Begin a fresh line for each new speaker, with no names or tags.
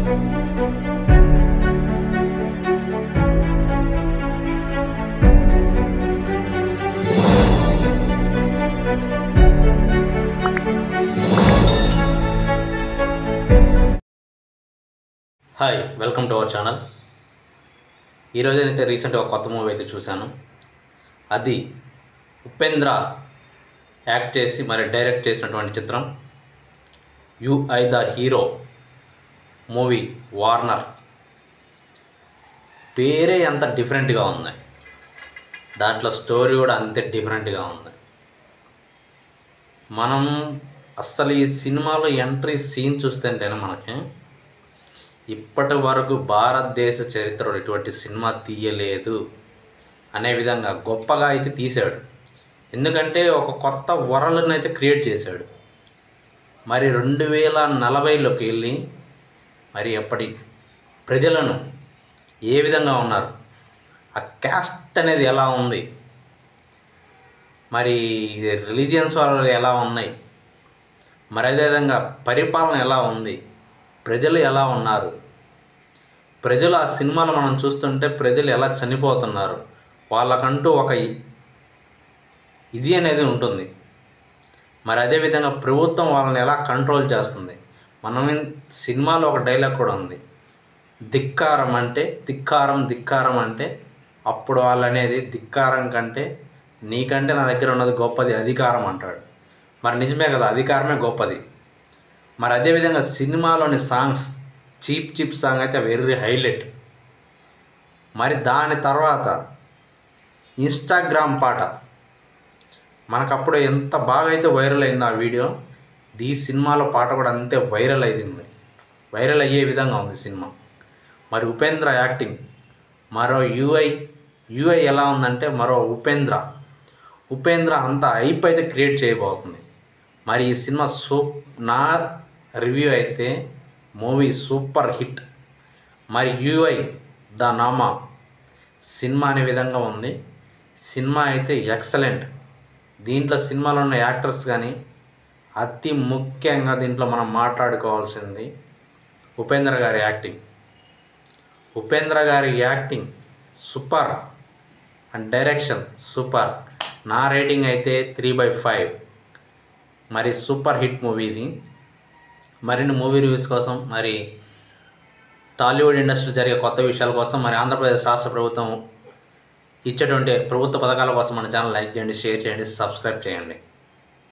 Hi, welcome to our channel. ఈరోజు అయితే రీసెంట్గా ఒక కొత్త మూవీ అయితే చూశాను. అది ఉపేంద్ర యాక్ట్ చేసి మరి డైరెక్ట్ చేసినటువంటి చిత్రం you I the hero movie. Warner పేరే ఎంత డిఫరెంట్గా ఉంది, దాంట్లో స్టోరీ కూడా అంతే డిఫరెంట్గా ఉంది. మనం అస్సలు ఈ సినిమాలో ఎంట్రీ సీన్ చూస్తుంటేనే మనకి ఇప్పటి వరకు భారతదేశ చరిత్రలో ఇటువంటి సినిమా తీయలేదు అనే విధంగా గొప్పగా అయితే తీశాడు. ఎందుకంటే ఒక కొత్త వరల్డ్ని అయితే క్రియేట్ చేశాడు. మరి 2040లోకి వెళ్ళి మరి ఎప్పటి ప్రజలను ఏ విధంగా ఉన్నారు, ఆ క్యాస్ట్ అనేది ఎలా ఉంది, మరి రిలీజియన్స్ వాళ్ళు ఎలా ఉన్నాయి, మరి అదేవిధంగా పరిపాలన ఎలా ఉంది, ప్రజలు ఎలా ఉన్నారు, ప్రజలు ఆ సినిమాలో మనం చూస్తుంటే ప్రజలు ఎలా చనిపోతున్నారు, వాళ్ళకంటూ ఒక ఇది అనేది ఉంటుంది. మరి అదేవిధంగా ప్రభుత్వం వాళ్ళని ఎలా కంట్రోల్ చేస్తుంది. మనం సినిమాలో ఒక డైలాగ్ కూడా ఉంది, ధిక్కారం అంటే ధిక్కారం అంటే అప్పుడు వాళ్ళు అనేది ధిక్కారం కంటే నీకంటే నా దగ్గర ఉన్నది గొప్పది అధికారం అంటాడు. మరి నిజమే కదా, అధికారమే గొప్పది. మరి అదేవిధంగా సినిమాలోని సాంగ్స్ చీప్ సాంగ్ అయితే వెరీ హైలైట్. మరి దాని తర్వాత ఇన్స్టాగ్రామ్ పాట మనకప్పుడు ఎంత బాగా అయితే వైరల్ అయిందో ఆ వీడియో, ఈ సినిమాలో పాట కూడా అంతే వైరల్ అయ్యే విధంగా ఉంది సినిమా. మరి ఉపేంద్ర యాక్టింగ్, మరో యూఐ ఎలా ఉందంటే మరో ఉపేంద్ర అంత హైప్ అయితే క్రియేట్ చేయబోతుంది. మరి ఈ సినిమా నా రివ్యూ అయితే మూవీ సూపర్ హిట్. మరి యూఐ ద నామా సినిమా అనే విధంగా ఉంది. సినిమా అయితే ఎక్సలెంట్. దీంట్లో సినిమాలో ఉన్న యాక్టర్స్ కానీ అతి ముఖ్యంగా దీంట్లో మనం మాట్లాడుకోవాల్సింది ఉపేంద్ర గారి acting super and direction super. నా రేటింగ్ అయితే 3/5. మరి సూపర్ హిట్ మూవీ ఇది. మరిన్ని మూవీ రివ్యూస్ కోసం, మరి టాలీవుడ్ ఇండస్ట్రీ జరిగే కొత్త విషయాల కోసం, మరి ఆంధ్రప్రదేశ్ రాష్ట్ర ప్రభుత్వం ఇచ్చేటువంటి ప్రభుత్వ పథకాల కోసం మన ఛానల్ లైక్ చేయండి, షేర్ చేయండి, సబ్స్క్రైబ్ చేయండి.